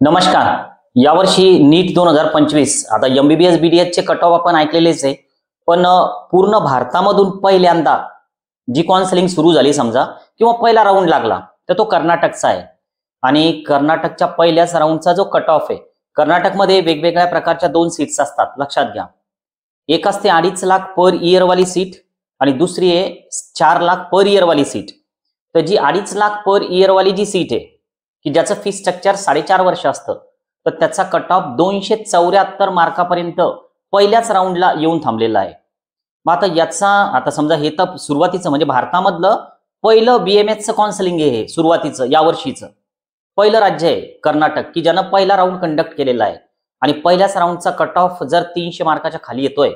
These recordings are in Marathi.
नमस्कार. यावर्षी नीट 2025 आता MBBS BDS चे कट ऑफ आपण ऐकलेलेच आहे. पण पूर्ण भारतामधून पहिल्यांदा जी काउन्सिलिंग सुरू झाली समजा किंवा पहिला राऊंड लागला तर तो कर्नाटकचा आहे. आणि कर्नाटकच्या पहिल्याच राऊंडचा जो कट ऑफ आहे, कर्नाटकमध्ये वेगवेगळ्या प्रकारच्या 2 सीट्स असतात, लक्षात घ्या. एक असते 2.5 लाख पर इयर वाली सीट आणि दुसरी आहे 4 लाख पर इयर वाली सीट. तर जी 2.5 लाख पर इयर वाली जी सीट आहे की ज्याचं फी स्ट्रक्चर 4.5 वर्ष असतं, तर त्याचा कट ऑफ 274 मार्कापर्यंत पहिल्याच राऊंडला येऊन थांबलेला आहे. मग आता समजा हे तर सुरुवातीचं म्हणजे भारतामधलं पहिलं BMSचं काउन्सिलिंग आहे, सुरुवातीचं या वर्षीचं पहिलं राज्य आहे कर्नाटक की ज्यानं पहिला राऊंड कंडक्ट केलेला आहे. आणि पहिल्याच राऊंडचा कट ऑफ जर 300 मार्काच्या खाली येतोय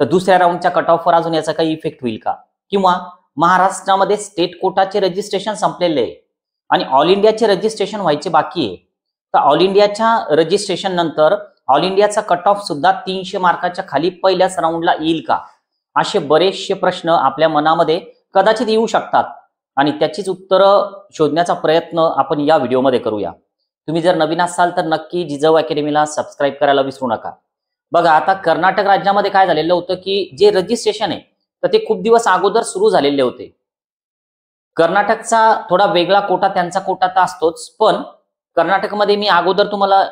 तर दुसऱ्या राऊंडच्या कट ऑफवर अजून याचा काही इफेक्ट होईल का? किंवा महाराष्ट्रामध्ये स्टेट कोटाचे रजिस्ट्रेशन संपलेले आहे आणि ऑल इंडियाचे रजिस्ट्रेशन व्हायचे बाकी आहे. तर ऑल इंडियाच्या रजिस्ट्रेशन नंतर ऑल इंडियाचा कट ऑफ सुद्धा 300 मार्काच्या खाली पहिल्याच राऊंडला येईल का? असे बरेचसे प्रश्न आपल्या मनामध्ये कदाचित येऊ शकतात आणि त्याचीच उत्तरं शोधण्याचा प्रयत्न आपण या व्हिडिओमध्ये करूया. तुम्ही जर नवीन असाल तर नक्की जिजाऊ अकॅडमीला सबस्क्राईब करायला विसरू नका. बघा, आता कर्नाटक राज्यामध्ये काय झालेलं होतं की जे रजिस्ट्रेशन आहे तर ते खूप दिवस अगोदर सुरू झालेले होते. कर्नाटकचा थोडा वेगळा कोटा, त्यांचा कोटा तर असतोच, पण कर्नाटकमध्ये मी अगोदर तुम्हाला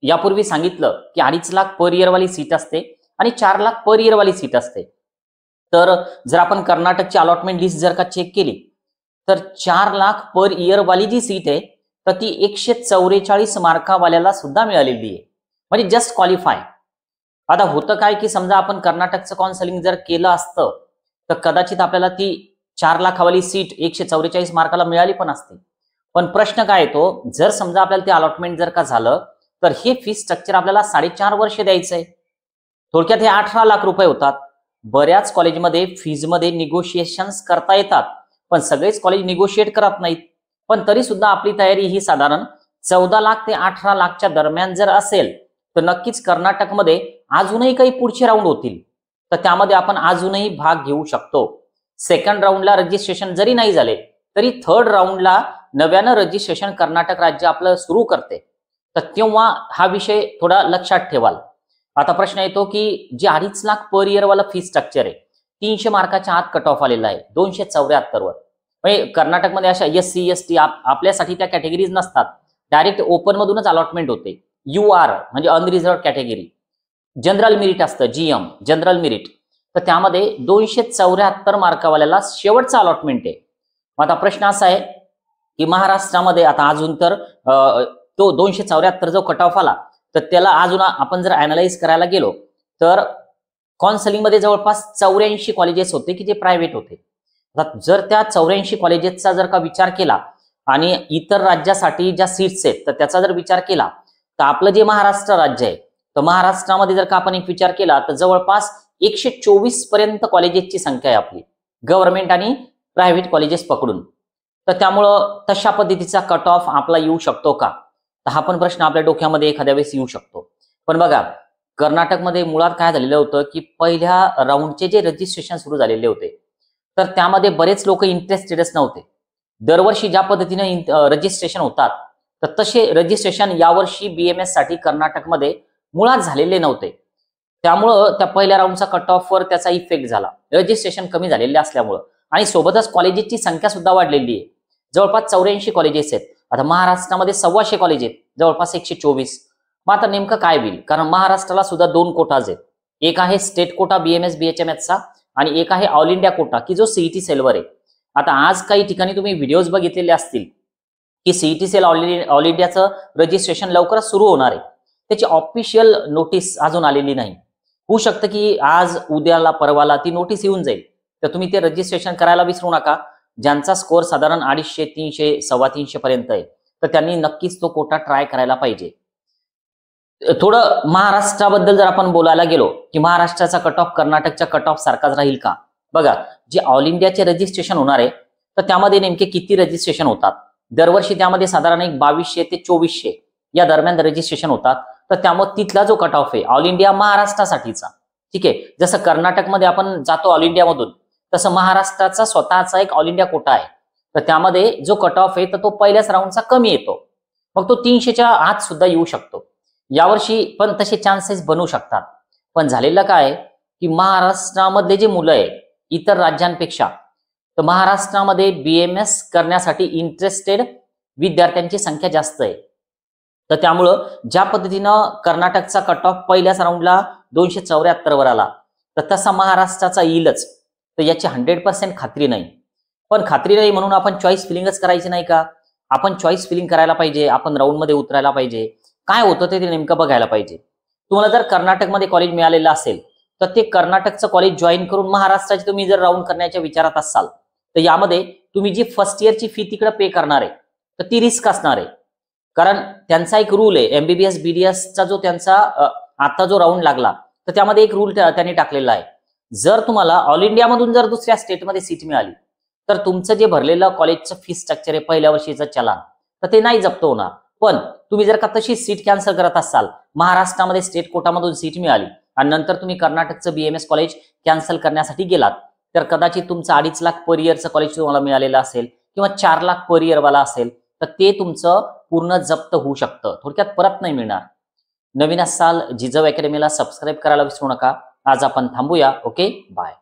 यापूर्वी सांगितलं की 2.5 लाख पर इयर वाली सीट असते आणि 4 लाख पर इयर वाली सीट असते. तर जर आपण कर्नाटकची अलॉटमेंट लिस्ट जर का चेक केली तर 4 लाख पर इयर वाली जी सीट आहे तर ती 144 मार्कावाल्याला सुद्धा मिळालेली आहे, म्हणजे जस्ट क्वालिफाय. आता होतं काय की समजा आपण कर्नाटकचं काउन्सिलिंग जर केलं असतं तर कदाचित आपल्याला ती 4 लाखावाली सीट 144 मार्काला मिळाली पण असते. पण प्रश्न काय येतो, जर समजा आपल्याला ते अलॉटमेंट जर का झालं तर हे फी स्ट्रक्चर आपल्याला 4.5 वर्ष द्यायचंय. थोडक्यात हे 18 लाख रुपये होतात. बऱ्याच कॉलेजमध्ये फीजमध्ये निगोशिएशन्स करता येतात, पण सगळेच कॉलेज निगोशिएट करत नाहीत. पण तरी सुद्धा आपली तयारी ही साधारण 14 लाख ते 18 लाखच्या दरम्यान जर असेल तर नक्कीच कर्नाटकमध्ये अजूनही काही पुढचे राऊंड होतील, तर त्यामध्ये आपण अजूनही भाग घेऊ शकतो. सेकंड राऊंडला रजिस्ट्रेशन जरी नाही झाले तरी थर्ड राऊंडला नव्यानं रजिस्ट्रेशन कर्नाटक राज्य आपलं सुरू करते, तर तेव्हा हा विषय थोडा लक्षात ठेवाल. आता प्रश्न येतो की जे 2.5 लाख पर इयर वाला फी स्ट्रक्चर आहे, 300 मार्काच्या आत कट ऑफ आलेला आहे 274 वर. म्हणजे कर्नाटकमध्ये अशा SC ST आपल्यासाठी त्या कॅटेगरीज नसतात, डायरेक्ट ओपन मधूनच अलॉटमेंट होते. UR म्हणजे अनरिझर्व्ड कॅटेगरी, जनरल मेरिट असतं GM जनरल मेरिट, तर त्यामध्ये 274 मार्कावाल्याला शेवटचा अलॉटमेंट आहे. मग आता प्रश्न असा आहे की महाराष्ट्रामध्ये आता अजून तर तो 274 जो कट ऑफ आला तर त्याला अजून आपण जर अनालाइज करायला गेलो तर काउन्सिलिंग मध्ये जवळपास 84 कॉलेजेस होते की जे प्रायव्हेट होते. जर त्या 84 कॉलेजेसचा जर का विचार केला आणि इतर राज्यासाठी ज्या सीट्स आहेत तर त्याचा जर विचार केला तर आपलं जे महाराष्ट्र राज्य आहे तर महाराष्ट्रामध्ये जर का आपण एक विचार केला तर जवळपास 124 पर्यंत कॉलेजेसची संख्या आहे आपली, गव्हर्नमेंट आणि प्रायव्हेट कॉलेजेस पकडून. तर त्यामुळं तशा पद्धतीचा कट ऑफ आपला येऊ शकतो का, तर हा पण प्रश्न आपल्या डोक्यामध्ये एखाद्या वेळेस येऊ शकतो. पण बघा, कर्नाटकमध्ये मुळात काय झालेलं होतं की पहिल्या राऊंडचे जे रजिस्ट्रेशन सुरू झालेले होते तर त्यामध्ये बरेच लोक इंटरेस्टेडच नव्हते. दरवर्षी ज्या पद्धतीने रजिस्ट्रेशन होतात तर तसे रजिस्ट्रेशन यावर्षी BMS साठी कर्नाटकमध्ये मुळात झालेले नव्हते. त्यामुळं त्या पहिल्या राऊंडचा कट ऑफवर त्याचा इफेक्ट झाला, रजिस्ट्रेशन कमी झालेले असल्यामुळं. आणि सोबतच कॉलेजेसची संख्या सुद्धा वाढलेली आहे, जवळपास 84 कॉलेजेस आहेत. आता महाराष्ट्रामध्ये 125 कॉलेज आहेत, जवळपास 124. मग आता नेमकं काय होईल, कारण महाराष्ट्राला सुद्धा 2 कोटाज आहेत. एक आहे स्टेट कोटा BMS BHMS चा आणि एक आहे ऑल इंडिया कोटा की जो CET सेलवर आहे. आता आज काही ठिकाणी तुम्ही व्हिडिओज बघितलेले असतील की CET सेल ऑल इंडियाचं रजिस्ट्रेशन लवकरच सुरू होणार आहे. त्याची ऑफिशियल नोटीस अजून आलेली नाही. होऊ शकतं की आज उद्याला परवाला ती नोटीस येऊन जाईल, तर तुम्ही ते रजिस्ट्रेशन करायला विसरू नका. ज्यांचा स्कोअर साधारण 250, 300, 350 पर्यंत आहे तर त्यांनी नक्कीच तो कोटा ट्राय करायला पाहिजे. थोडं महाराष्ट्राबद्दल जर आपण बोलायला गेलो की महाराष्ट्राचा कट ऑफ कर्नाटकच्या कट ऑफ सारखाच राहील का? बघा, जे ऑल इंडियाचे रजिस्ट्रेशन होणार आहे तर त्यामध्ये नेमके किती रजिस्ट्रेशन होतात? दरवर्षी त्यामध्ये साधारण एक 2200 ते 2400 या दरम्यान रजिस्ट्रेशन होतात. तर त्यामुळे तिथला जो कट ऑफ आहे ऑल इंडिया महाराष्ट्रासाठीचा, ठीक आहे, जसं कर्नाटकमध्ये आपण जातो ऑल इंडियामधून तसं महाराष्ट्राचा स्वतःचा एक ऑल इंडिया कोटा आहे, तर त्यामध्ये जो कट ऑफ आहे तर तो पहिल्याच राऊंडचा कमी येतो. मग तो 300च्या आत सुद्धा येऊ शकतो यावर्षी, पण तसे चान्सेस बनू शकतात. पण झालेलं काय की महाराष्ट्रामधले जे मुलं आहे इतर राज्यांपेक्षा, तर महाराष्ट्रामध्ये BMS करण्यासाठी इंटरेस्टेड विद्यार्थ्यांची संख्या जास्त आहे. तर त्यामुळं ज्या पद्धतीनं कर्नाटकचा कट ऑफ पहिल्याच राऊंडला 274 वर आला, तर तसा महाराष्ट्राचा येईलच. तर याची 100% खात्री नाही. पण खात्री नाही म्हणून आपण चॉईस फिलिंगच करायची नाही का? आपण चॉईस फिलिंग करायला पाहिजे, आपण राऊंडमध्ये उतरायला पाहिजे. काय होतं ते नेमकं बघायला पाहिजे. तुम्हाला जर कर्नाटकमध्ये कॉलेज मिळालेलं असेल तर ते कर्नाटकचं कॉलेज जॉईन करून महाराष्ट्राचे तुम्ही जर राऊंड करण्याच्या विचारात असाल, तर यामध्ये तुम्ही जी फर्स्ट इयरची फी तिकडे पे करणार आहे तर ती रिस्क असणार आहे. कारण त्यांचा एक रूल आहे, MBBS BDSचा जो त्यांचा आता जो राऊंड लागला तर त्यामध्ये एक रूल त्यांनी टाकलेला आहे. जर तुम्हाला ऑल इंडियामधून जर दुसऱ्या स्टेटमध्ये सीट मिळाली तर तुमचं जे भरलेलं कॉलेजचं फी स्ट्रक्चर आहे पहिल्या वर्षीचं चलान, तर ते नाही जप्त होणार. पण तुम्ही जर का तशी सीट कॅन्सल करत असाल, महाराष्ट्रामध्ये स्टेट कोटामधून सीट मिळाली आणि नंतर तुम्ही कर्नाटकचं BMS कॉलेज कॅन्सल करण्यासाठी गेलात, तर कदाचित तुमचं 2.5 लाख पर इयरचं कॉलेज तुम्हाला मिळालेलं असेल किंवा 4 लाख पर इयर वाला असेल, तर ते तुमचं पूर्ण जप्त होऊ शकतं. थोडक्यात परत नाही मिळणार. नवीन असाल जिजव अकॅडमीला सबस्क्राईब करायला विसरू नका. आज आपण थांबूया. Okay, bye.